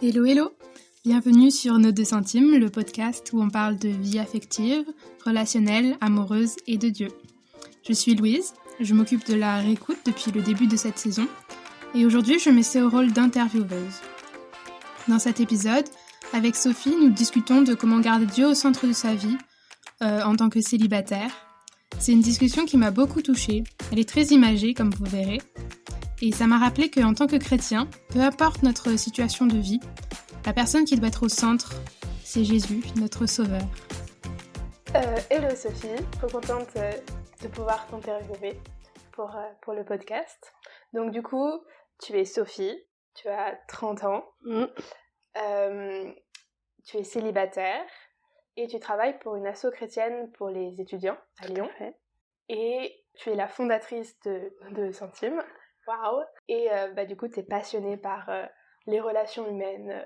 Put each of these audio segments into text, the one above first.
Hello hello, bienvenue sur Nos 2 centimes, le podcast où on parle de vie affective, relationnelle, amoureuse et de Dieu. Je suis Louise, je m'occupe de la réécoute depuis le début de cette saison et aujourd'hui je m'essaie au rôle d'intervieweuse. Dans cet épisode, avec Sophie, nous discutons de comment garder Dieu au centre de sa vie en tant que célibataire. C'est une discussion qui m'a beaucoup touchée, elle est très imagée comme vous verrez. Et ça m'a rappelé qu'en tant que chrétien, peu importe notre situation de vie, la personne qui doit être au centre, c'est Jésus, notre sauveur. Hello Sophie, trop contente de pouvoir t'interviewer pour le podcast. Donc du coup, tu es Sophie, tu as 30 ans, tu es célibataire et tu travailles pour une asso chrétienne pour les étudiants à Lyon. Et tu es la fondatrice de Centimes. Waouh! Et du coup, tu es passionnée par les relations humaines,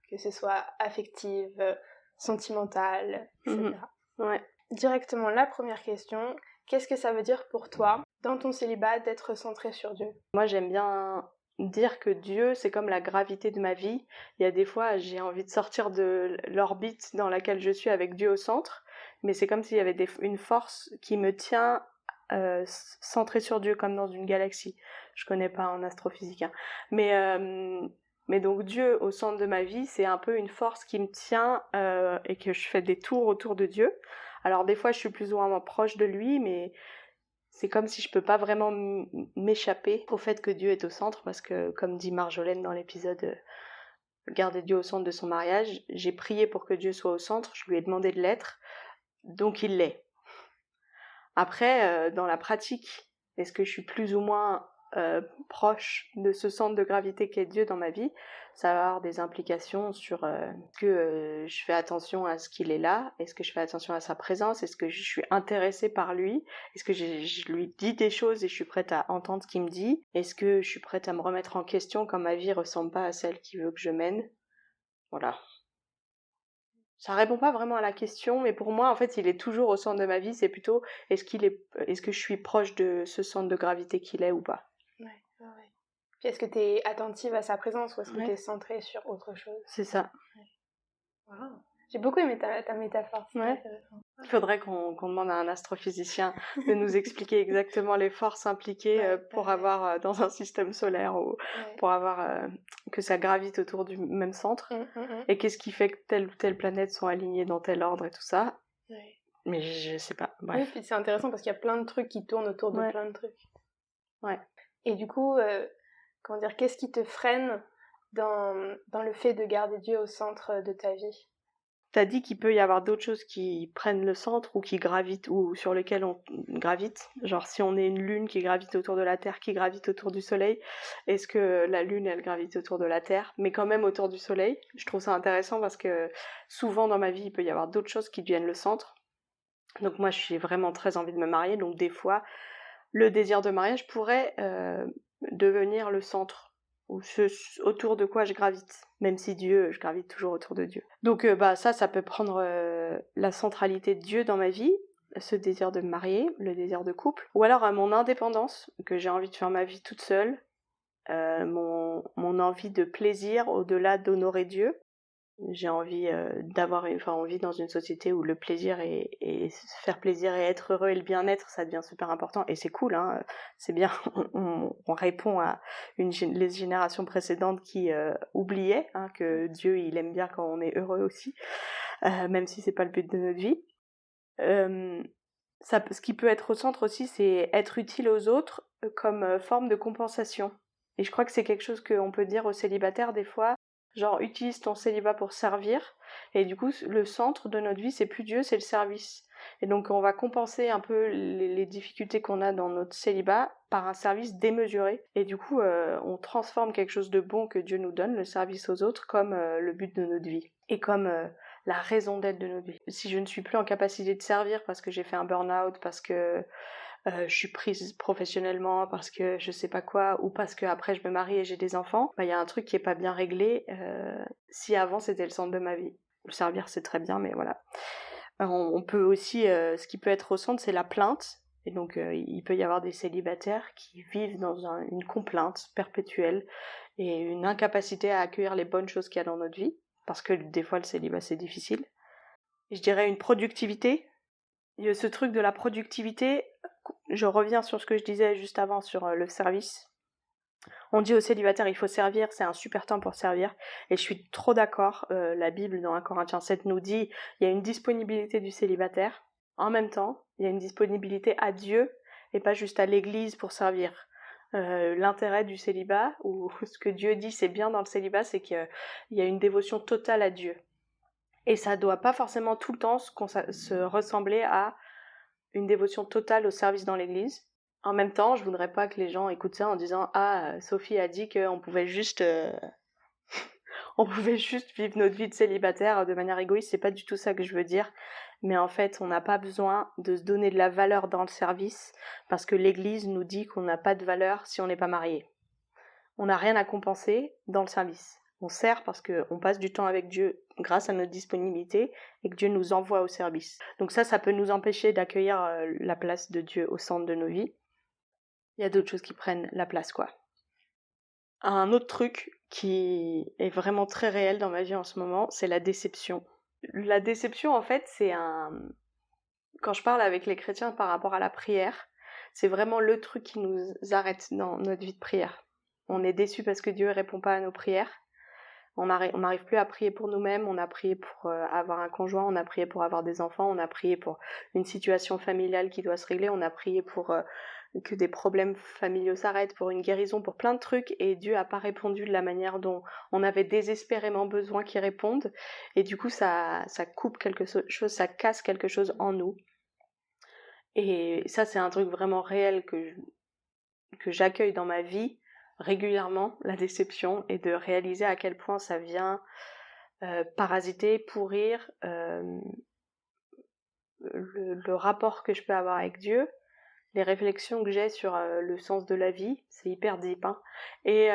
que ce soit affectives, sentimentales, etc. Ouais. Directement, la première question, qu'est-ce que ça veut dire pour toi, dans ton célibat, d'être centré sur Dieu? Moi, j'aime bien dire que Dieu, c'est comme la gravité de ma vie. Il y a des fois, j'ai envie de sortir de l'orbite dans laquelle je suis avec Dieu au centre, mais c'est comme s'il y avait une force qui me tient centrée sur Dieu, comme dans une galaxie. Je connais pas en astrophysique, hein. Mais donc Dieu au centre de ma vie, c'est un peu une force qui me tient et que je fais des tours autour de Dieu. Alors des fois, je suis plus ou moins proche de lui, mais c'est comme si je peux pas vraiment m'échapper au fait que Dieu est au centre, parce que, comme dit Marjolaine dans l'épisode Garder Dieu au centre de son mariage, j'ai prié pour que Dieu soit au centre, je lui ai demandé de l'être, donc il l'est. Après, dans la pratique, est-ce que je suis plus ou moins proche de ce centre de gravité qu'est Dieu dans ma vie? Ça va avoir des implications sur que je fais attention à ce qu'il est là, est-ce que je fais attention à sa présence, est-ce que je suis intéressée par lui, est-ce que je lui dis des choses et je suis prête à entendre ce qu'il me dit, est-ce que je suis prête à me remettre en question quand ma vie ressemble pas à celle qu'il veut que je mène. Voilà. Ça répond pas vraiment à la question, mais pour moi, en fait, il est toujours au centre de ma vie. C'est plutôt, est-ce que je suis proche de ce centre de gravité qu'il est ou pas? Ouais. Puis est-ce que tu es attentive à sa présence ou est-ce que Ouais. tu es centrée sur autre chose? C'est ça. Wow. J'ai beaucoup aimé ta métaphore, c'est intéressant. Il faudrait qu'on demande à un astrophysicien de nous expliquer exactement les forces impliquées pour avoir dans un système solaire ou pour avoir que ça gravite autour du même centre. Et qu'est-ce qui fait que telle ou telle planète sont alignées dans tel ordre et tout ça. Mais je sais pas. Bref. Oui, puis c'est intéressant parce qu'il y a plein de trucs qui tournent autour de plein de trucs. Ouais. Et du coup, qu'est-ce qui te freine dans le fait de garder Dieu au centre de ta vie? T'as dit qu'il peut y avoir d'autres choses qui prennent le centre ou qui gravitent ou sur lesquelles on gravite. Genre si on est une lune qui gravite autour de la Terre, qui gravite autour du Soleil, est-ce que la lune elle gravite autour de la Terre, mais quand même autour du Soleil? Je trouve ça intéressant parce que souvent dans ma vie il peut y avoir d'autres choses qui deviennent le centre. Donc moi j'ai vraiment très envie de me marier, donc des fois le désir de mariage pourrait devenir le centre, ou ce autour de quoi je gravite, même si je gravite toujours autour de Dieu. Donc ça peut prendre la centralité de Dieu dans ma vie, ce désir de me marier, le désir de couple, ou alors à mon indépendance, que j'ai envie de faire ma vie toute seule, mon envie de plaisir au-delà d'honorer Dieu. J'ai envie on vit dans une société où le plaisir et se faire plaisir et être heureux et le bien-être, ça devient super important. Et c'est cool, hein, c'est bien, on répond à les générations précédentes qui oubliaient que Dieu, il aime bien quand on est heureux aussi, même si c'est pas le but de notre vie. Ce qui peut être au centre aussi, c'est être utile aux autres comme forme de compensation. Et je crois que c'est quelque chose qu'on peut dire aux célibataires des fois, genre utilise ton célibat pour servir, et du coup le centre de notre vie c'est plus Dieu, c'est le service. Et donc on va compenser un peu les difficultés qu'on a dans notre célibat par un service démesuré, et du coup on transforme quelque chose de bon que Dieu nous donne, le service aux autres, comme le but de notre vie, et comme la raison d'être de notre vie. Si je ne suis plus en capacité de servir parce que j'ai fait un burn-out, parce que je suis prise professionnellement, parce que je sais pas quoi, ou parce que après je me marie et j'ai des enfants, y a un truc qui est pas bien réglé. Si avant c'était le centre de ma vie, le servir c'est très bien, mais voilà. On peut aussi, ce qui peut être au centre, c'est la plainte. Et donc il peut y avoir des célibataires qui vivent dans une complainte perpétuelle et une incapacité à accueillir les bonnes choses qu'il y a dans notre vie, parce que des fois le célibat c'est difficile. Et je dirais une productivité. Il y a ce truc de la productivité, je reviens sur ce que je disais juste avant sur le service. On dit aux célibataires il faut servir, c'est un super temps pour servir, et je suis trop d'accord. La Bible dans 1 Corinthiens 7 nous dit il y a une disponibilité du célibataire. En même temps, il y a une disponibilité à Dieu et pas juste à l'Église pour servir. L'intérêt du célibat, ou ce que Dieu dit c'est bien dans le célibat, c'est qu'il y a une dévotion totale à Dieu. Et ça doit pas forcément tout le temps se ressembler à une dévotion totale au service dans l'Église. En même temps, je voudrais pas que les gens écoutent ça en disant « Ah, Sophie a dit qu'on pouvait juste... on pouvait juste vivre notre vie de célibataire de manière égoïste », c'est pas du tout ça que je veux dire. Mais en fait, on n'a pas besoin de se donner de la valeur dans le service parce que l'Église nous dit qu'on n'a pas de valeur si on n'est pas marié. On n'a rien à compenser dans le service. On sert parce qu'on passe du temps avec Dieu grâce à notre disponibilité et que Dieu nous envoie au service. Donc ça peut nous empêcher d'accueillir la place de Dieu au centre de nos vies. Il y a d'autres choses qui prennent la place, quoi. Un autre truc qui est vraiment très réel dans ma vie en ce moment, c'est la déception. La déception, en fait, quand je parle avec les chrétiens par rapport à la prière, c'est vraiment le truc qui nous arrête dans notre vie de prière. On est déçu parce que Dieu ne répond pas à nos prières. On n'arrive plus à prier pour nous-mêmes, on a prié pour avoir un conjoint, on a prié pour avoir des enfants, on a prié pour une situation familiale qui doit se régler, on a prié pour que des problèmes familiaux s'arrêtent, pour une guérison, pour plein de trucs, et Dieu n'a pas répondu de la manière dont on avait désespérément besoin qu'il réponde, et du coup ça coupe quelque chose, ça casse quelque chose en nous. Et ça c'est un truc vraiment réel que j'accueille dans ma vie régulièrement, la déception, et de réaliser à quel point ça vient parasiter, pourrir le rapport que je peux avoir avec Dieu, les réflexions que j'ai sur le sens de la vie. C'est hyper deep, hein. Et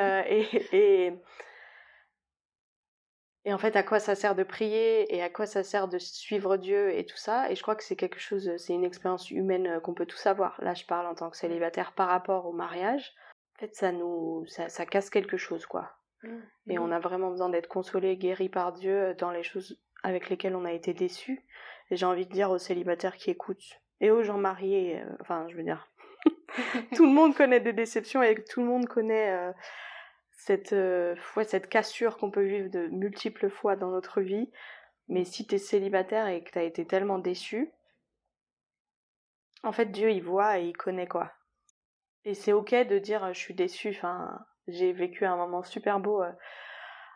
en fait, à quoi ça sert de prier et à quoi ça sert de suivre Dieu et tout ça. Et je crois que c'est quelque chose, c'est une expérience humaine qu'on peut tous avoir. Là, je parle en tant que célibataire par rapport au mariage. En fait, ça casse quelque chose, quoi. Et on a vraiment besoin d'être consolé, guéri par Dieu dans les choses avec lesquelles on a été déçus. Et j'ai envie de dire aux célibataires qui écoutent, et aux gens mariés, je veux dire, tout le monde connaît des déceptions et tout le monde connaît cette cassure qu'on peut vivre de multiples fois dans notre vie. Mais si t'es célibataire et que t'as été tellement déçu, en fait, Dieu, il voit et il connaît, quoi. Et c'est ok de dire je suis déçue. J'ai vécu un moment super beau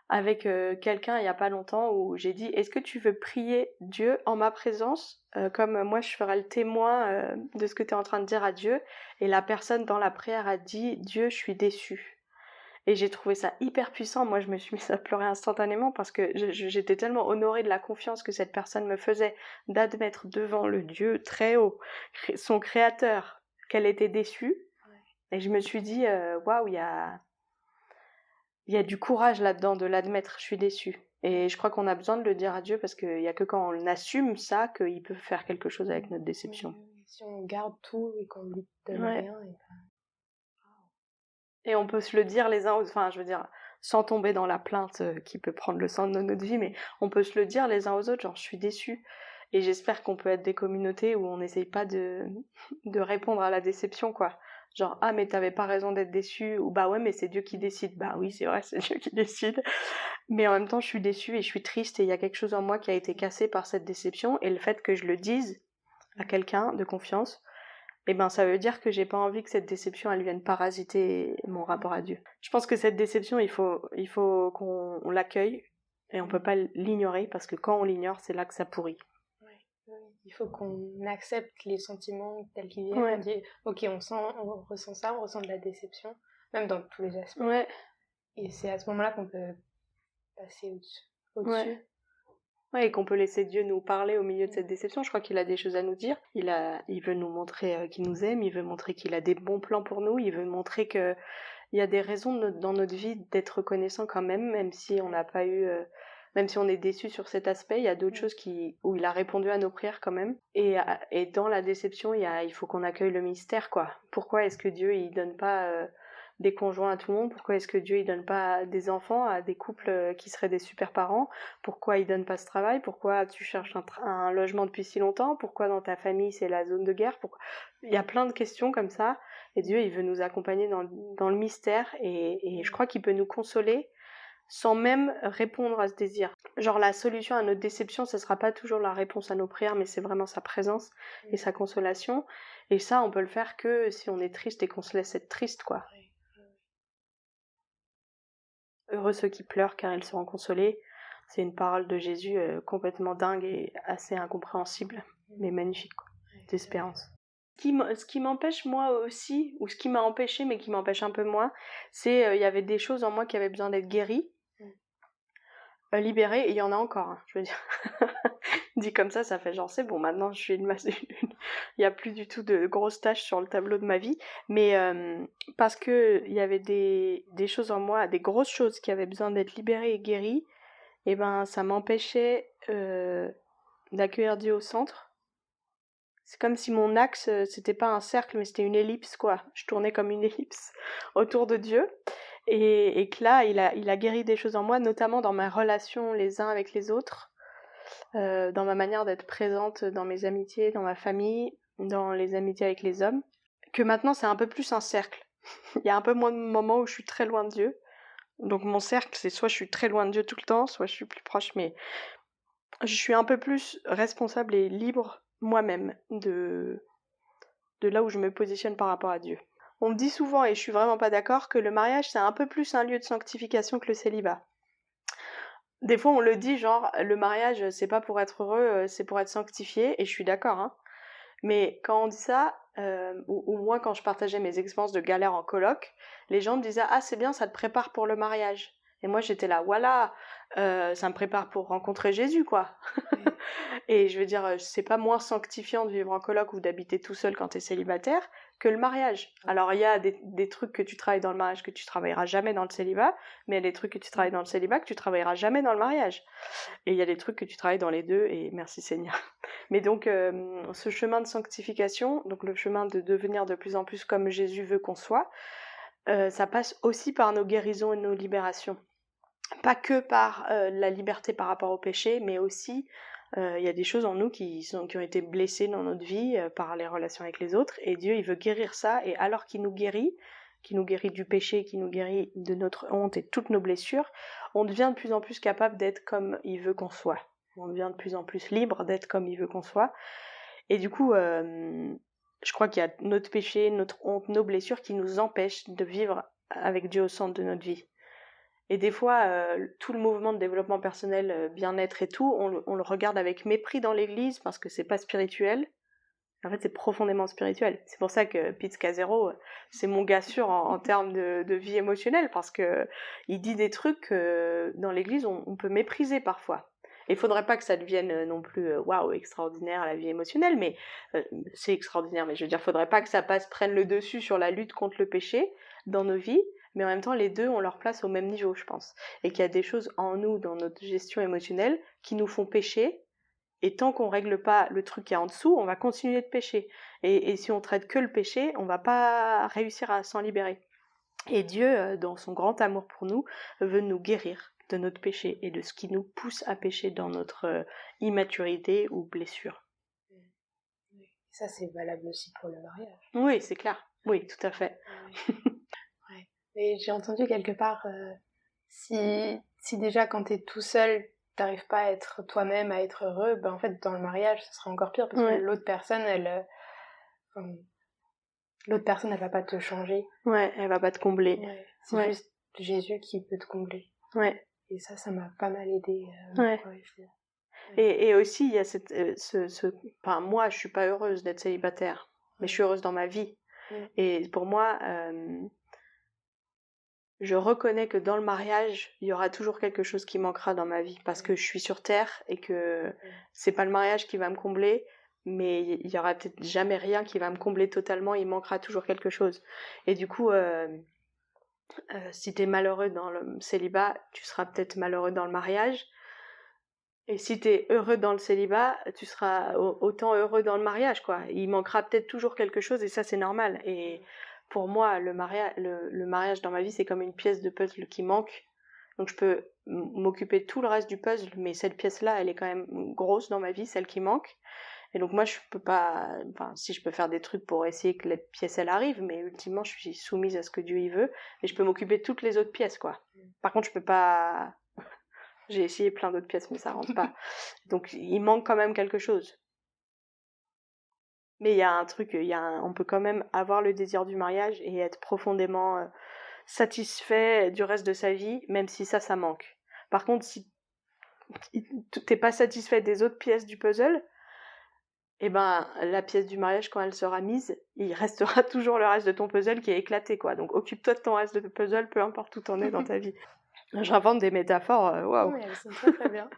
avec quelqu'un il y a pas longtemps où j'ai dit est-ce que tu veux prier Dieu en ma présence comme moi je ferai le témoin de ce que tu es en train de dire à Dieu. Et la personne dans la prière a dit Dieu, je suis déçue. Et j'ai trouvé ça hyper puissant. Moi je me suis mise à pleurer instantanément parce que j'étais tellement honorée de la confiance que cette personne me faisait, d'admettre devant le Dieu très haut, son créateur, qu'elle était déçue. Et je me suis dit, waouh, il y a du courage là-dedans de l'admettre, je suis déçue. Et je crois qu'on a besoin de le dire à Dieu parce qu'il n'y a que quand on assume ça qu'il peut faire quelque chose avec notre déception. Si on garde tout et qu'on lui donne rien. Et on peut se le dire les uns aux autres, sans tomber dans la plainte qui peut prendre le centre de notre vie, mais on peut se le dire les uns aux autres, genre je suis déçue. Et j'espère qu'on peut être des communautés où on n'essaye pas de répondre à la déception, quoi. Genre, ah, mais t'avais pas raison d'être déçu, ou bah ouais, mais c'est Dieu qui décide. Bah oui, c'est vrai, c'est Dieu qui décide. Mais en même temps, je suis déçue et je suis triste et il y a quelque chose en moi qui a été cassé par cette déception. Et le fait que je le dise à quelqu'un de confiance, ça veut dire que j'ai pas envie que cette déception, elle vienne parasiter mon rapport à Dieu. Je pense que cette déception, il faut qu'on l'accueille et on peut pas l'ignorer parce que quand on l'ignore, c'est là que ça pourrit. Il faut qu'on accepte les sentiments tels qu'ils viennent. On dit, ok, on ressent ça, on ressent de la déception, même dans tous les aspects. Ouais. Et c'est à ce moment-là qu'on peut passer au-dessus. Ouais, et qu'on peut laisser Dieu nous parler au milieu de cette déception. Je crois qu'il a des choses à nous dire. Il veut nous montrer qu'il nous aime, il veut montrer qu'il a des bons plans pour nous, il veut montrer qu'il y a des raisons dans notre vie d'être reconnaissant quand même si on n'a pas eu Même si on est déçu sur cet aspect, il y a d'autres choses où il a répondu à nos prières quand même. Et dans la déception, il faut qu'on accueille le mystère, quoi. Pourquoi est-ce que Dieu, il donne pas des conjoints à tout le monde? Pourquoi est-ce que Dieu, il donne pas des enfants à des couples qui seraient des super parents? Pourquoi il donne pas ce travail? Pourquoi tu cherches un logement depuis si longtemps? Pourquoi dans ta famille, c'est la zone de guerre? Il y a plein de questions comme ça. Et Dieu, il veut nous accompagner dans le mystère. Et je crois qu'il peut nous consoler sans même répondre à ce désir. Genre la solution à notre déception, ce sera pas toujours la réponse à nos prières, mais c'est vraiment sa présence et sa consolation. Et ça, on peut le faire que si on est triste et qu'on se laisse être triste, quoi. Heureux ceux qui pleurent car ils seront consolés. C'est une parole de Jésus complètement dingue et assez incompréhensible, mais magnifique, quoi, d'espérance. Ce qui m'empêche moi aussi, ou ce qui m'a empêché mais qui m'empêche un peu moins, c'est il y avait des choses en moi qui avaient besoin d'être guéries, libérées, et il y en a encore, hein, je veux dire. Dit comme ça fait genre c'est bon, maintenant je suis il y a plus du tout de grosses tâches sur le tableau de ma vie, mais parce que il y avait des choses en moi, des grosses choses qui avaient besoin d'être libérées et guéries, et ben ça m'empêchait d'accueillir Dieu au centre. C'est comme si mon axe, c'était pas un cercle, mais c'était une ellipse, quoi. Je tournais comme une ellipse autour de Dieu. Et que là, il a guéri des choses en moi, notamment dans ma relation les uns avec les autres, dans ma manière d'être présente dans mes amitiés, dans ma famille, dans les amitiés avec les hommes. Que maintenant, c'est un peu plus un cercle. Il y a un peu moins de moments où je suis très loin de Dieu. Donc mon cercle, c'est soit je suis très loin de Dieu tout le temps, soit je suis plus proche, mais je suis un peu plus responsable et libre moi-même de là où je me positionne par rapport à Dieu. On me dit souvent, et je suis vraiment pas d'accord, que le mariage c'est un peu plus un lieu de sanctification que le célibat. Des fois on le dit genre, le mariage c'est pas pour être heureux, c'est pour être sanctifié, et je suis d'accord, hein. Mais quand on dit ça, ou moi quand je partageais mes expériences de galère en coloc, les gens me disaient « Ah c'est bien, ça te prépare pour le mariage ». Et moi j'étais là, voilà, ça me prépare pour rencontrer Jésus, quoi. Et je veux dire, c'est pas moins sanctifiant de vivre en coloc ou d'habiter tout seul quand t'es célibataire que le mariage. Alors il y a des trucs que tu travailles dans le mariage que tu travailleras jamais dans le célibat, mais il y a des trucs que tu travailles dans le célibat que tu travailleras jamais dans le mariage. Et il y a des trucs que tu travailles dans les deux, et merci Seigneur. Mais donc ce chemin de sanctification, donc le chemin de devenir de plus en plus comme Jésus veut qu'on soit, ça passe aussi par nos guérisons et nos libérations. Pas que par la liberté par rapport au péché, mais aussi il y a des choses en nous qui ont été blessées dans notre vie par les relations avec les autres, et Dieu il veut guérir ça, et alors qu'il nous guérit du péché, qu'il nous guérit de notre honte et de toutes nos blessures, on devient de plus en plus capable d'être comme il veut qu'on soit. On devient de plus en plus libre d'être comme il veut qu'on soit. Et du coup, je crois qu'il y a notre péché, notre honte, nos blessures qui nous empêchent de vivre avec Dieu au centre de notre vie. Et des fois, tout le mouvement de développement personnel, bien-être et tout, on le regarde avec mépris dans l'église parce que c'est pas spirituel. En fait, c'est profondément spirituel. C'est pour ça que Pete Casero, c'est mon gars sûr en termes de vie émotionnelle, parce que il dit des trucs que dans l'église on peut mépriser parfois. Et il faudrait pas que ça devienne non plus waouh extraordinaire à la vie émotionnelle, mais c'est extraordinaire. Mais je veux dire, faudrait pas que ça prenne le dessus sur la lutte contre le péché dans nos vies. Mais en même temps, les deux ont leur place au même niveau, je pense. Et qu'il y a des choses en nous, dans notre gestion émotionnelle, qui nous font pécher. Et tant qu'on règle pas le truc qui est en dessous, on va continuer de pécher. Et si on traite que le péché, on va pas réussir à s'en libérer. Et Dieu, dans son grand amour pour nous, veut nous guérir de notre péché et de ce qui nous pousse à pécher dans notre immaturité ou blessure. Ça, c'est valable aussi pour le mariage. Oui, c'est clair. Oui, tout à fait. Ouais. Et j'ai entendu quelque part, si déjà quand t'es tout seul, t'arrives pas à être toi-même, à être heureux, ben en fait dans le mariage ce sera encore pire, parce que l'autre personne elle va pas te changer. Ouais, elle va pas te combler. Ouais. C'est juste Jésus qui peut te combler. Ouais. Et ça m'a pas mal aidé. Et aussi il y a enfin moi je suis pas heureuse d'être célibataire, mais je suis heureuse dans ma vie. Et pour moi je reconnais que dans le mariage, il y aura toujours quelque chose qui manquera dans ma vie, parce que je suis sur terre et que c'est pas le mariage qui va me combler, mais il y aura peut-être jamais rien qui va me combler totalement, il manquera toujours quelque chose. Et du coup, si t'es malheureux dans le célibat, tu seras peut-être malheureux dans le mariage, Et si t'es heureux dans le célibat, tu seras autant heureux dans le mariage, quoi. Il manquera peut-être toujours quelque chose et ça, c'est normal. Et pour moi, le mariage dans ma vie, c'est comme une pièce de puzzle qui manque. Donc je peux m'occuper de tout le reste du puzzle, mais cette pièce-là, elle est quand même grosse dans ma vie, celle qui manque. Et donc moi, je peux pas... Enfin, si je peux faire des trucs pour essayer que la pièce, elle arrive, mais ultimement, je suis soumise à ce que Dieu y veut. Et je peux m'occuper de toutes les autres pièces, quoi. Par contre, je peux pas... J'ai essayé plein d'autres pièces, mais ça rentre pas. Donc il manque quand même quelque chose. Mais il y a un truc, on peut quand même avoir le désir du mariage et être profondément satisfait du reste de sa vie, même si ça manque. Par contre, si t'es pas satisfait des autres pièces du puzzle, eh ben la pièce du mariage, quand elle sera mise, il restera toujours le reste de ton puzzle qui est éclaté, quoi. Donc occupe-toi de ton reste de puzzle, peu importe où t'en es dans ta vie. J'invente des métaphores, waouh. Oui, elles sont très très bien.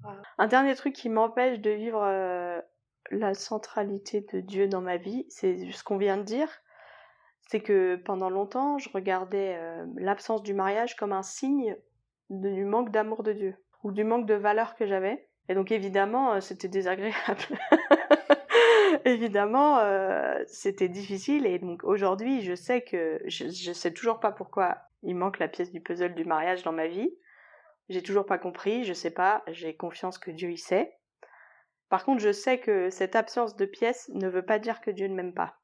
Wow. Un dernier truc qui m'empêche de vivre la centralité de Dieu dans ma vie, c'est ce qu'on vient de dire. C'est que pendant longtemps, je regardais l'absence du mariage comme un signe du manque d'amour de Dieu ou du manque de valeur que j'avais. Et donc évidemment, c'était désagréable. Évidemment, c'était difficile. Et donc aujourd'hui, je sais que je sais toujours pas pourquoi il manque la pièce du puzzle du mariage dans ma vie. J'ai toujours pas compris, je sais pas, j'ai confiance que Dieu y sait. Par contre, je sais que cette absence de pièce ne veut pas dire que Dieu ne m'aime pas.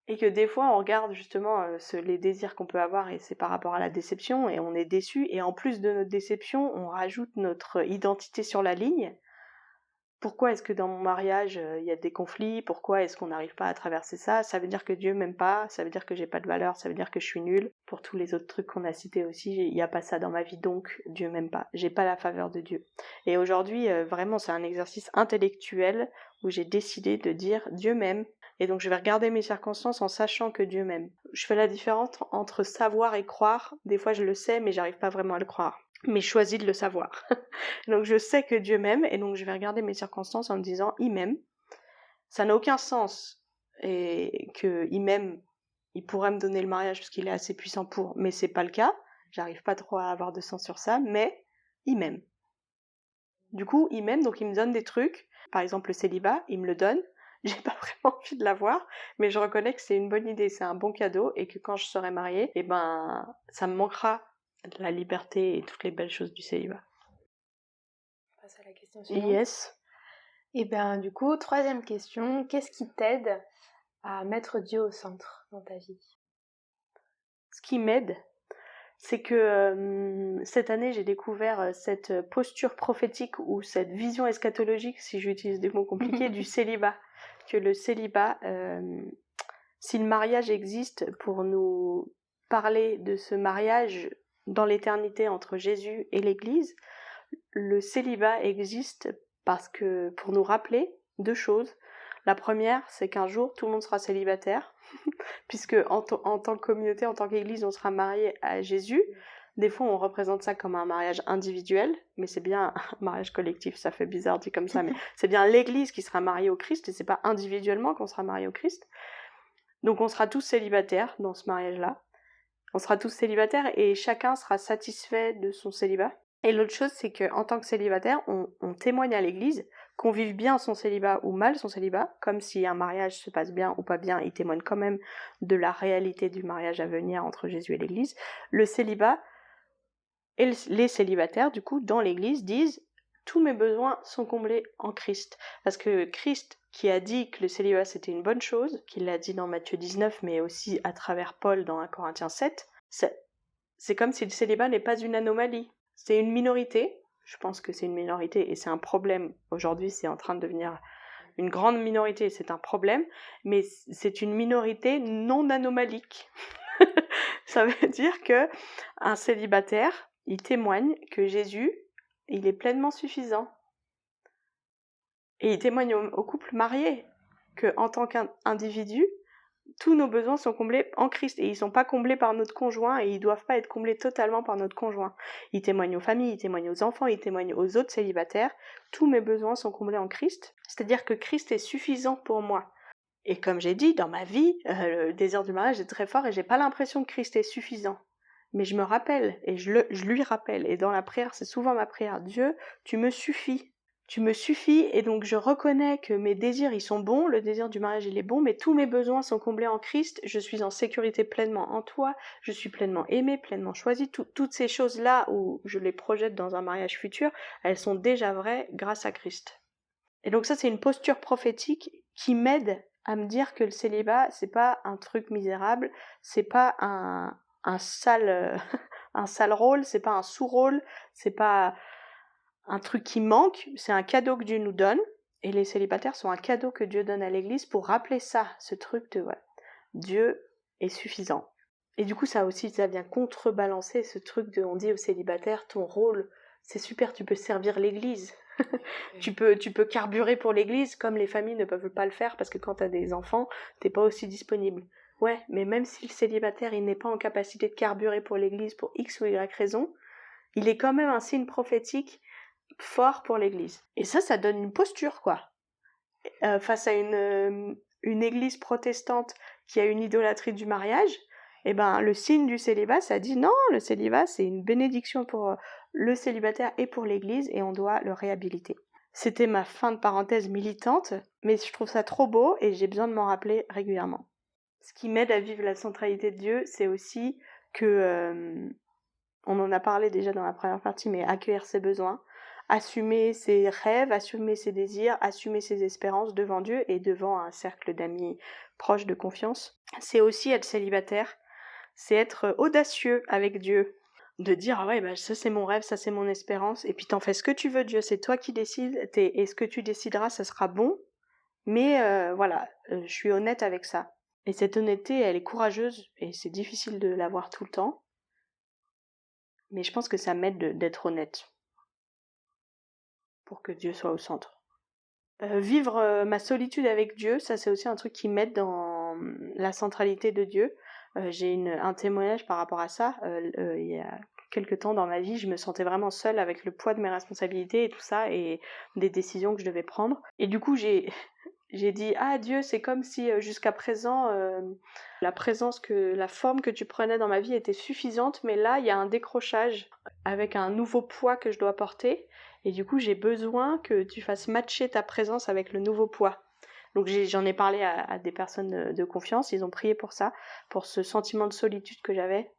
Et que des fois, on regarde justement les désirs qu'on peut avoir et c'est par rapport à la déception et on est déçu. Et en plus de notre déception, on rajoute notre identité sur la ligne. Pourquoi est-ce que dans mon mariage, y a des conflits? Pourquoi est-ce qu'on n'arrive pas à traverser ça? Ça veut dire que Dieu m'aime pas, ça veut dire que j'ai pas de valeur, ça veut dire que je suis nulle. Pour tous les autres trucs qu'on a cités aussi, il n'y a pas ça dans ma vie, donc Dieu m'aime pas. J'ai pas la faveur de Dieu. Et aujourd'hui, vraiment, c'est un exercice intellectuel où j'ai décidé de dire Dieu m'aime. Et donc je vais regarder mes circonstances en sachant que Dieu m'aime. Je fais la différence entre savoir et croire. Des fois je le sais, mais j'arrive pas vraiment à le croire. Mais je choisis de le savoir. Donc je sais que Dieu m'aime, et donc je vais regarder mes circonstances en me disant il m'aime. Ça n'a aucun sens, et qu'il m'aime, il pourrait me donner le mariage parce qu'il est assez puissant pour, mais c'est pas le cas. J'arrive pas trop à avoir de sens sur ça, mais il m'aime. Du coup, il m'aime, donc il me donne des trucs. Par exemple, le célibat, il me le donne. J'ai pas vraiment envie de l'avoir, mais je reconnais que c'est une bonne idée, c'est un bon cadeau, et que quand je serai mariée, eh ben, ça me manquera la liberté et toutes les belles choses du célibat. On passe à la question suivante. Yes. Et bien du coup, troisième question, qu'est-ce qui t'aide à mettre Dieu au centre dans ta vie? Ce qui m'aide, c'est que cette année, j'ai découvert cette posture prophétique ou cette vision eschatologique, si j'utilise des mots compliqués, du célibat. Que le célibat, si le mariage existe pour nous parler de ce mariage dans l'éternité entre Jésus et l'Église, le célibat existe parce que pour nous rappeler deux choses. La première, c'est qu'un jour, tout le monde sera célibataire, puisque en tant que communauté, en tant qu'Église, on sera marié à Jésus. Des fois, on représente ça comme un mariage individuel, mais c'est bien un mariage collectif, ça fait bizarre dit comme ça, mais c'est bien l'Église qui sera mariée au Christ, et c'est pas individuellement qu'on sera marié au Christ. Donc on sera tous célibataires dans ce mariage-là. On sera tous célibataires et chacun sera satisfait de son célibat. Et l'autre chose, c'est qu'en tant que célibataire, on témoigne à l'Église qu'on vive bien son célibat ou mal son célibat, comme si un mariage se passe bien ou pas bien, il témoigne quand même de la réalité du mariage à venir entre Jésus et l'Église. Le célibat et les célibataires, du coup, dans l'Église, disent « Tous mes besoins sont comblés en Christ ». Parce que Christ, qui a dit que le célibat c'était une bonne chose, qu'il l'a dit dans Matthieu 19, mais aussi à travers Paul dans 1 Corinthiens 7, c'est comme si le célibat n'est pas une anomalie. C'est une minorité, je pense que c'est une minorité et c'est un problème. Aujourd'hui, c'est en train de devenir une grande minorité, c'est un problème, mais c'est une minorité non anomalique. Ça veut dire que un célibataire, il témoigne que Jésus, il est pleinement suffisant. Et il témoigne au couple marié qu'en tant qu'individu, tous nos besoins sont comblés en Christ et ils ne sont pas comblés par notre conjoint et ils ne doivent pas être comblés totalement par notre conjoint. Il témoigne aux familles, il témoigne aux enfants, il témoigne aux autres célibataires. Tous mes besoins sont comblés en Christ, c'est-à-dire que Christ est suffisant pour moi. Et comme j'ai dit, dans ma vie, le désir du mariage est très fort et j'ai pas l'impression que Christ est suffisant. mais je me rappelle, et je lui rappelle, et dans la prière, c'est souvent ma prière, Dieu, tu me suffis, et donc je reconnais que mes désirs, ils sont bons, le désir du mariage, il est bon, mais tous mes besoins sont comblés en Christ, je suis en sécurité pleinement en toi, je suis pleinement aimée, pleinement choisie, toutes ces choses-là où je les projette dans un mariage futur, elles sont déjà vraies grâce à Christ. Et donc ça, c'est une posture prophétique qui m'aide à me dire que le célibat, c'est pas un truc misérable, c'est pas un sale rôle, c'est pas un sous-rôle, c'est pas un truc qui manque, c'est un cadeau que Dieu nous donne, et les célibataires sont un cadeau que Dieu donne à l'Église pour rappeler ça, ce truc de Dieu est suffisant. Et du coup, ça vient contrebalancer ce truc de, on dit aux célibataires, ton rôle, c'est super, tu peux servir l'Église. tu peux carburer pour l'Église, comme les familles ne peuvent pas le faire, parce que quand t'as des enfants, t'es pas aussi disponible. Ouais, mais même si le célibataire, il n'est pas en capacité de carburer pour l'Église pour X ou Y raison, il est quand même un signe prophétique fort pour l'Église. Et ça donne une posture, quoi. Face à une Église protestante qui a une idolâtrie du mariage, eh ben, le signe du célibat, ça dit non, le célibat, c'est une bénédiction pour le célibataire et pour l'Église, et on doit le réhabiliter. C'était ma fin de parenthèse militante, mais je trouve ça trop beau et j'ai besoin de m'en rappeler régulièrement. Ce qui m'aide à vivre la centralité de Dieu, c'est aussi que, on en a parlé déjà dans la première partie, mais accueillir ses besoins, assumer ses rêves, assumer ses désirs, assumer ses espérances devant Dieu et devant un cercle d'amis proches de confiance. C'est aussi être célibataire, c'est être audacieux avec Dieu, de dire ah ouais, ça c'est mon rêve, ça c'est mon espérance, et puis t'en fais ce que tu veux, Dieu, c'est toi qui décides, et ce que tu décideras, ça sera bon, mais je suis honnête avec ça. Et cette honnêteté, elle est courageuse, et c'est difficile de l'avoir tout le temps, mais je pense que ça m'aide d'être honnête, pour que Dieu soit au centre. Vivre ma solitude avec Dieu, ça c'est aussi un truc qui m'aide dans la centralité de Dieu. J'ai un témoignage par rapport à ça. Il y a quelques temps dans ma vie, je me sentais vraiment seule avec le poids de mes responsabilités et tout ça, et des décisions que je devais prendre. Et du coup, j'ai dit « Ah Dieu, c'est comme si jusqu'à présent, la forme que tu prenais dans ma vie était suffisante, mais là, il y a un décrochage avec un nouveau poids que je dois porter. Et du coup, j'ai besoin que tu fasses matcher ta présence avec le nouveau poids. » Donc j'en ai parlé à des personnes de confiance, ils ont prié pour ça, pour ce sentiment de solitude que j'avais.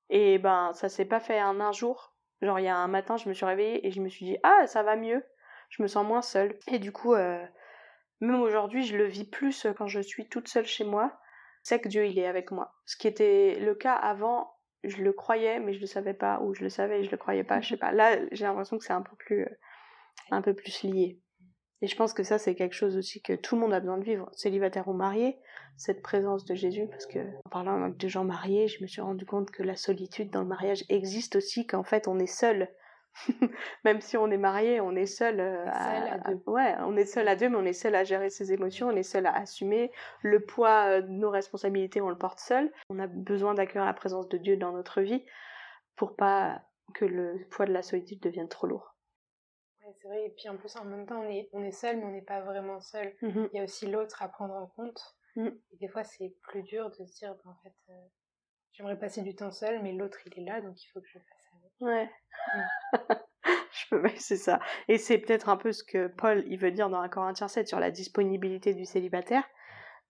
Et ça s'est pas fait en un jour. Genre il y a un matin, je me suis réveillée et je me suis dit « Ah, ça va mieux, je me sens moins seule. » Et du coup, même aujourd'hui, je le vis plus quand je suis toute seule chez moi. C'est que Dieu, il est avec moi. Ce qui était le cas avant, je le croyais, mais je le savais pas, ou je le savais et je le croyais pas, je sais pas. Là, j'ai l'impression que c'est un peu plus lié. Et je pense que ça, c'est quelque chose aussi que tout le monde a besoin de vivre, célibataire ou marié, cette présence de Jésus, parce que en parlant avec des gens mariés, je me suis rendu compte que la solitude dans le mariage existe aussi, qu'en fait, on est seul. Même si on est marié, on est seul à deux. Ouais, on est seul à deux, mais on est seul à gérer ses émotions, on est seul à assumer le poids de nos responsabilités, on le porte seul. On a besoin d'accueillir la présence de Dieu dans notre vie pour pas que le poids de la solitude devienne trop lourd. Ouais, c'est vrai, et puis en plus en même temps on est seul, mais on n'est pas vraiment seul. Il y a aussi l'autre à prendre en compte. Et des fois c'est plus dur de se dire en fait j'aimerais passer du temps seul, mais l'autre il est là, donc il faut que je fasse avec. Ouais. C'est ça. Et c'est peut-être un peu ce que Paul il veut dire dans 1 Corinthiens 7 sur la disponibilité du célibataire,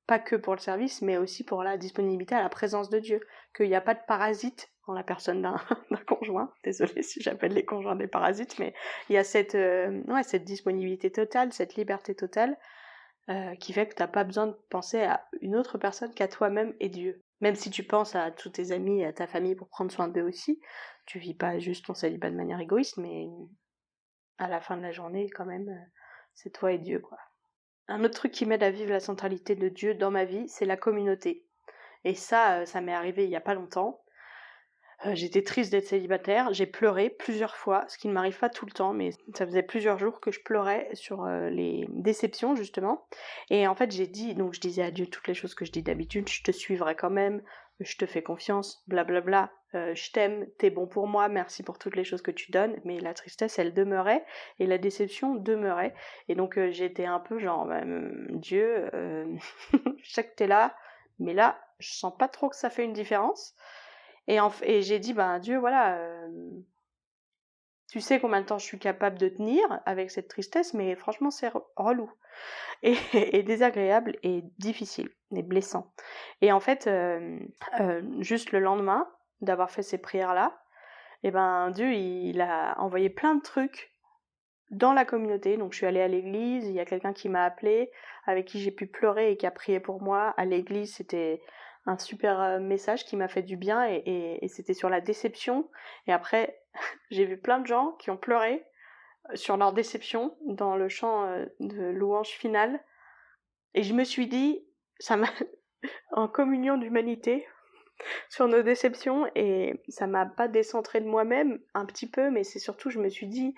pas que pour le service, mais aussi pour la disponibilité à la présence de Dieu, qu'il n'y a pas de parasite en la personne d'un conjoint. Désolée si j'appelle les conjoints des parasites, mais il y a cette disponibilité totale, cette liberté totale, qui fait que tu n'as pas besoin de penser à une autre personne qu'à toi-même et Dieu. Même si tu penses à tous tes amis et à ta famille pour prendre soin d'eux aussi, tu vis pas juste ton célibat de manière égoïste, mais à la fin de la journée, quand même, c'est toi et Dieu, quoi. Un autre truc qui m'aide à vivre la centralité de Dieu dans ma vie, c'est la communauté. Et ça m'est arrivé il y a pas longtemps. J'étais triste d'être célibataire, j'ai pleuré plusieurs fois, ce qui ne m'arrive pas tout le temps, mais ça faisait plusieurs jours que je pleurais sur les déceptions, justement. Et en fait, je disais à Dieu toutes les choses que je dis d'habitude, je te suivrai quand même, je te fais confiance, blablabla, je t'aime, t'es bon pour moi, merci pour toutes les choses que tu donnes, mais la tristesse, elle demeurait, et la déception demeurait. Et donc, j'étais un peu genre, Dieu, je sais que t'es là, mais là, je sens pas trop que ça fait une différence. Et j'ai dit, Dieu, voilà, tu sais combien de temps je suis capable de tenir avec cette tristesse, mais franchement, c'est relou. Et désagréable et difficile et blessant. Et en fait, juste le lendemain d'avoir fait ces prières-là, Dieu, il a envoyé plein de trucs dans la communauté. Donc je suis allée à l'église, il y a quelqu'un qui m'a appelée, avec qui j'ai pu pleurer et qui a prié pour moi. À l'église, c'était un super message qui m'a fait du bien et c'était sur la déception. Et après, j'ai vu plein de gens qui ont pleuré sur leur déception dans le chant de louange finale. Et je me suis dit, ça m'a en communion d'humanité sur nos déceptions, et ça m'a pas décentré de moi-même, un petit peu, mais c'est surtout, je me suis dit,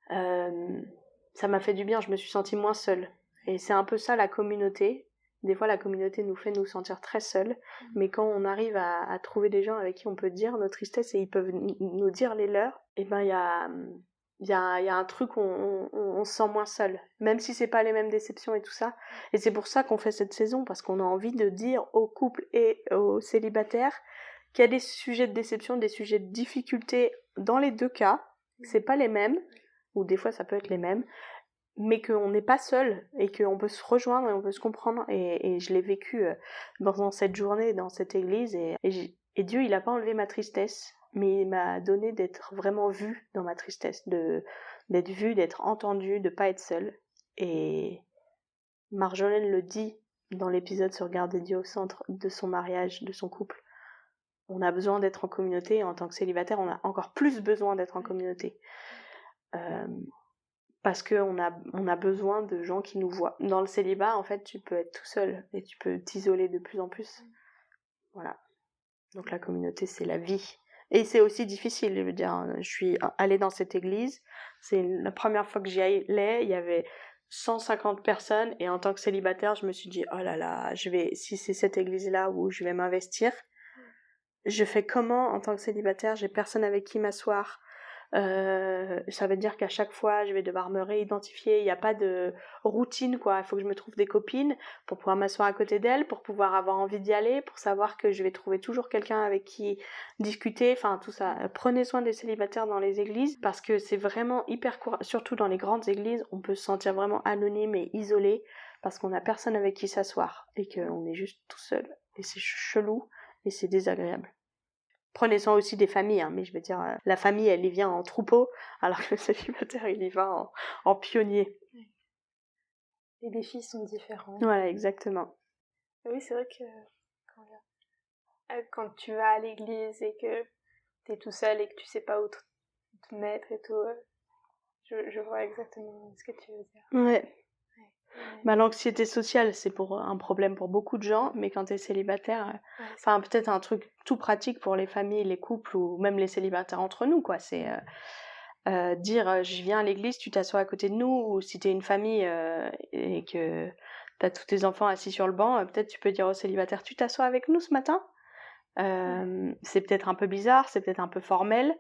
ça m'a fait du bien, je me suis sentie moins seule. Et c'est un peu ça la communauté. Des fois, la communauté nous fait nous sentir très seuls, mais quand on arrive à trouver des gens avec qui on peut dire nos tristesses et ils peuvent nous dire les leurs, il y a un truc où on se sent moins seul, même si c'est pas les mêmes déceptions et tout ça. Et c'est pour ça qu'on fait cette saison, parce qu'on a envie de dire aux couples et aux célibataires qu'il y a des sujets de déception, des sujets de difficulté dans les deux cas. C'est pas les mêmes, ou des fois ça peut être les mêmes, mais qu'on n'est pas seul et qu'on peut se rejoindre et on peut se comprendre. Et je l'ai vécu dans cette journée, dans cette église, et Dieu, il a pas enlevé ma tristesse, mais il m'a donné d'être vraiment vue dans ma tristesse, d'être vue, d'être entendue, de pas être seule. Et Marjolaine le dit dans l'épisode sur garder Dieu au centre de son mariage, de son couple. On a besoin d'être en communauté, et en tant que célibataire, on a encore plus besoin d'être en communauté. Parce qu'on a besoin de gens qui nous voient. Dans le célibat, en fait, tu peux être tout seul et tu peux t'isoler de plus en plus. Voilà. Donc la communauté, c'est la vie. Et c'est aussi difficile, je veux dire. Je suis allée dans cette église. C'est la première fois que j'y allais. Il y avait 150 personnes. Et en tant que célibataire, je me suis dit, oh là là, si c'est cette église-là où je vais m'investir, je fais comment en tant que célibataire? J'ai personne avec qui m'asseoir. Ça veut dire qu'à chaque fois je vais devoir me réidentifier, il n'y a pas de routine quoi, il faut que je me trouve des copines pour pouvoir m'asseoir à côté d'elles, pour pouvoir avoir envie d'y aller, pour savoir que je vais trouver toujours quelqu'un avec qui discuter, enfin tout ça. Prenez soin des célibataires dans les églises, parce que c'est vraiment hyper surtout dans les grandes églises, on peut se sentir vraiment anonyme et isolé, parce qu'on n'a personne avec qui s'asseoir, et qu'on est juste tout seul, et c'est chelou, et c'est désagréable. Prenez soin aussi des familles, hein, mais je veux dire, la famille, elle y vient en troupeau, alors que le célibataire, il y va en pionnier. Les défis sont différents. Voilà, exactement. Oui, c'est vrai que quand tu vas à l'église et que t'es tout seul et que tu sais pas où te mettre et tout, je vois exactement ce que tu veux dire. Ouais. L'anxiété sociale, c'est un problème pour beaucoup de gens, mais quand t'es célibataire, peut-être un truc tout pratique pour les familles, les couples ou même les célibataires entre nous, quoi. C'est dire je viens à l'église, tu t'assois à côté de nous, ou si t'es une famille et que t'as tous tes enfants assis sur le banc, peut-être tu peux dire aux célibataires, tu t'assois avec nous ce matin. C'est peut-être un peu bizarre, c'est peut-être un peu formel.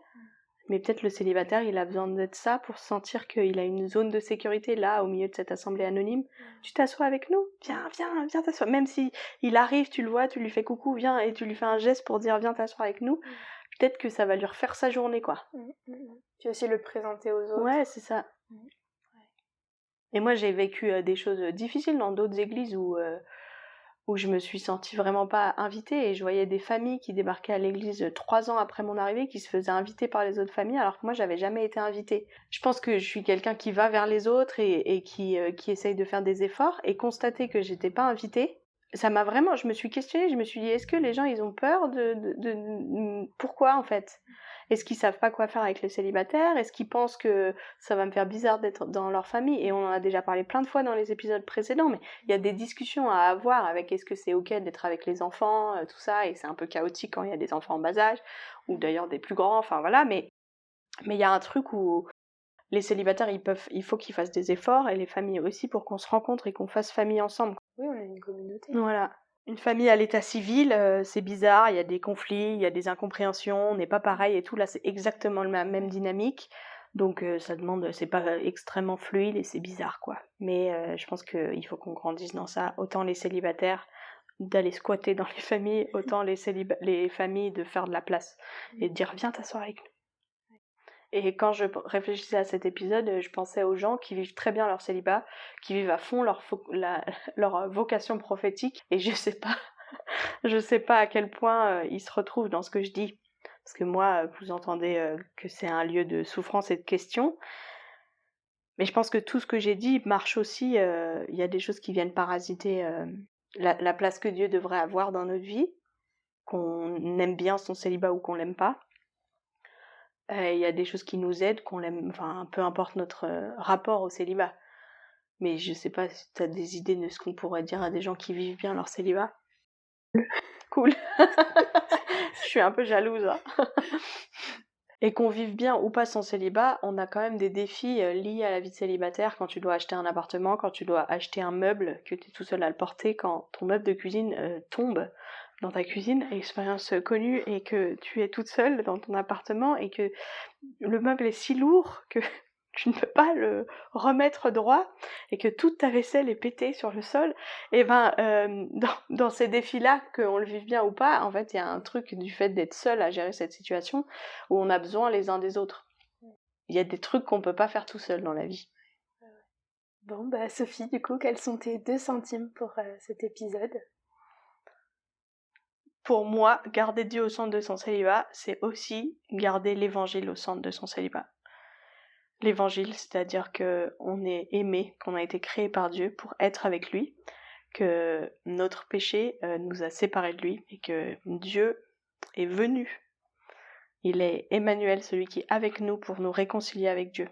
Mais peut-être le célibataire, il a besoin d'être ça pour sentir qu'il a une zone de sécurité là, au milieu de cette assemblée anonyme. Tu t'assois avec nous ? Viens t'asseoir. Même si il arrive, tu le vois, tu lui fais coucou, viens, et tu lui fais un geste pour dire viens t'asseoir avec nous. Peut-être que ça va lui refaire sa journée, quoi. Tu aussi le présenter aux autres. Ouais, c'est ça. Et moi, j'ai vécu des choses difficiles dans d'autres églises où je me suis sentie vraiment pas invitée, et je voyais des familles qui débarquaient à l'église 3 ans après mon arrivée, qui se faisaient inviter par les autres familles, alors que moi j'avais jamais été invitée. Je pense que je suis quelqu'un qui va vers les autres et qui essaye de faire des efforts, et constater que j'étais pas invitée, ça m'a vraiment, je me suis questionnée, je me suis dit, est-ce que les gens ils ont peur de pourquoi en fait ? Est-ce qu'ils savent pas quoi faire avec les célibataires ? Est-ce qu'ils pensent que ça va me faire bizarre d'être dans leur famille ? Et on en a déjà parlé plein de fois dans les épisodes précédents, mais il y a des discussions à avoir avec est-ce que c'est ok d'être avec les enfants, tout ça, et c'est un peu chaotique quand il y a des enfants en bas âge, ou d'ailleurs des plus grands, enfin voilà, mais il y a un truc où les célibataires, il faut qu'ils fassent des efforts, et les familles aussi, pour qu'on se rencontre et qu'on fasse famille ensemble. Oui, on est une communauté. Voilà. Une famille à l'état civil, c'est bizarre, il y a des conflits, il y a des incompréhensions, on n'est pas pareil et tout. Là, c'est exactement la même dynamique. Donc, ça demande, c'est pas extrêmement fluide et c'est bizarre, quoi. Mais je pense qu'il faut qu'on grandisse dans ça. Autant les célibataires, d'aller squatter dans les familles, autant les familles de faire de la place et de dire viens t'asseoir avec nous. Et quand je réfléchissais à cet épisode, je pensais aux gens qui vivent très bien leur célibat, qui vivent à fond leur vocation prophétique, et je sais pas à quel point ils se retrouvent dans ce que je dis. Parce que moi, vous entendez que c'est un lieu de souffrance et de questions. Mais je pense que tout ce que j'ai dit marche aussi. Il y a des choses qui viennent parasiter la place que Dieu devrait avoir dans notre vie, qu'on aime bien son célibat ou qu'on l'aime pas. Il y a des choses qui nous aident, qu'on l'aime, enfin, peu importe notre rapport au célibat. Mais je sais pas si tu as des idées de ce qu'on pourrait dire à des gens qui vivent bien leur célibat. Cool. Je suis un peu jalouse. Hein. Et qu'on vive bien ou pas son célibat, on a quand même des défis liés à la vie de célibataire, quand tu dois acheter un appartement, quand tu dois acheter un meuble, que tu es tout seul à le porter, quand ton meuble de cuisine tombe dans ta cuisine, expérience connue, et que tu es toute seule dans ton appartement et que le meuble est si lourd que tu ne peux pas le remettre droit et que toute ta vaisselle est pétée sur le sol, et dans ces défis-là, qu'on le vive bien ou pas, en fait, il y a un truc du fait d'être seul à gérer cette situation où on a besoin les uns des autres. Il y a des trucs qu'on peut pas faire tout seul dans la vie. Bon, Sophie, du coup, quels sont tes 2 centimes pour cet épisode ? Pour moi, garder Dieu au centre de son célibat, c'est aussi garder l'évangile au centre de son célibat. L'évangile, c'est-à-dire qu'on est aimé, qu'on a été créé par Dieu pour être avec lui, que notre péché nous a séparés de lui et que Dieu est venu. Il est Emmanuel, celui qui est avec nous pour nous réconcilier avec Dieu.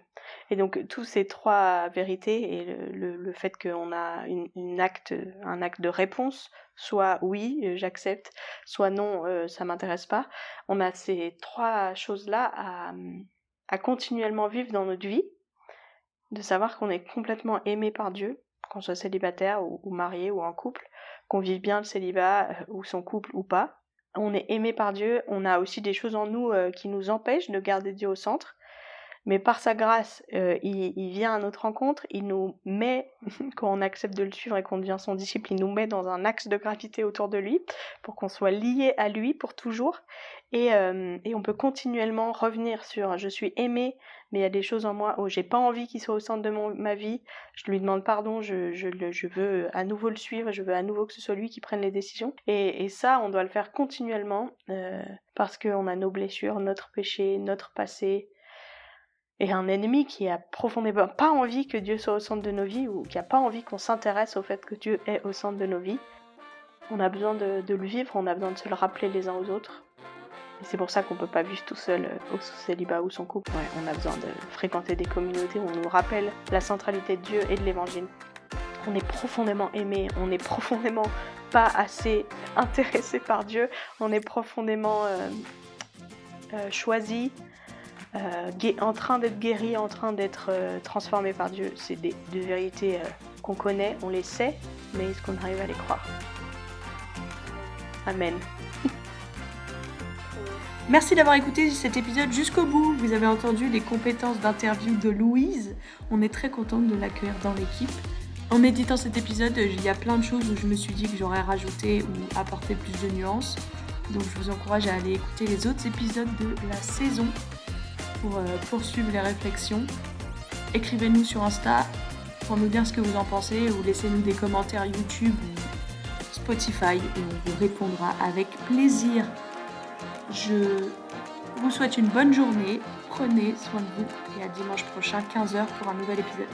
Et donc tous ces 3 vérités et le fait qu'on a un acte de réponse, soit oui, j'accepte, soit non, ça m'intéresse pas. On a ces 3 choses-là à continuellement vivre dans notre vie, de savoir qu'on est complètement aimé par Dieu, qu'on soit célibataire ou marié ou en couple, qu'on vive bien le célibat ou son couple ou pas. On est aimé par Dieu, on a aussi des choses en nous qui nous empêchent de garder Dieu au centre, mais par sa grâce, il vient à notre rencontre, il nous met, quand on accepte de le suivre et qu'on devient son disciple, il nous met dans un axe de gravité autour de lui, pour qu'on soit lié à lui pour toujours, et on peut continuellement revenir sur « je suis aimé », mais il y a des choses en moi où j'ai pas envie qu'il soit au centre de ma vie, je lui demande pardon, je veux à nouveau le suivre, je veux à nouveau que ce soit lui qui prenne les décisions, et ça, on doit le faire continuellement, parce qu'on a nos blessures, notre péché, notre passé, et un ennemi qui a profondément pas envie que Dieu soit au centre de nos vies, ou qui a pas envie qu'on s'intéresse au fait que Dieu est au centre de nos vies. On a besoin de le vivre, on a besoin de se le rappeler les uns aux autres. Et c'est pour ça qu'on peut pas vivre tout seul au célibat ou son couple. Ouais, on a besoin de fréquenter des communautés où on nous rappelle la centralité de Dieu et de l'évangile. On est profondément aimé, on est profondément pas assez intéressé par Dieu, on est profondément choisi, en train d'être guéri, en train d'être transformé par Dieu. C'est des vérités qu'on connaît, on les sait, mais est-ce qu'on arrive à les croire ? Amen. Merci d'avoir écouté cet épisode jusqu'au bout. Vous avez entendu les compétences d'interview de Louise. On est très contente de l'accueillir dans l'équipe. En méditant cet épisode, il y a plein de choses où je me suis dit que j'aurais rajouté ou apporté plus de nuances. Donc je vous encourage à aller écouter les autres épisodes de la saison pour poursuivre les réflexions. Écrivez-nous sur Insta pour nous dire ce que vous en pensez, ou laissez-nous des commentaires YouTube ou Spotify et on vous répondra avec plaisir. Je vous souhaite une bonne journée, prenez soin de vous et à dimanche prochain 15h pour un nouvel épisode.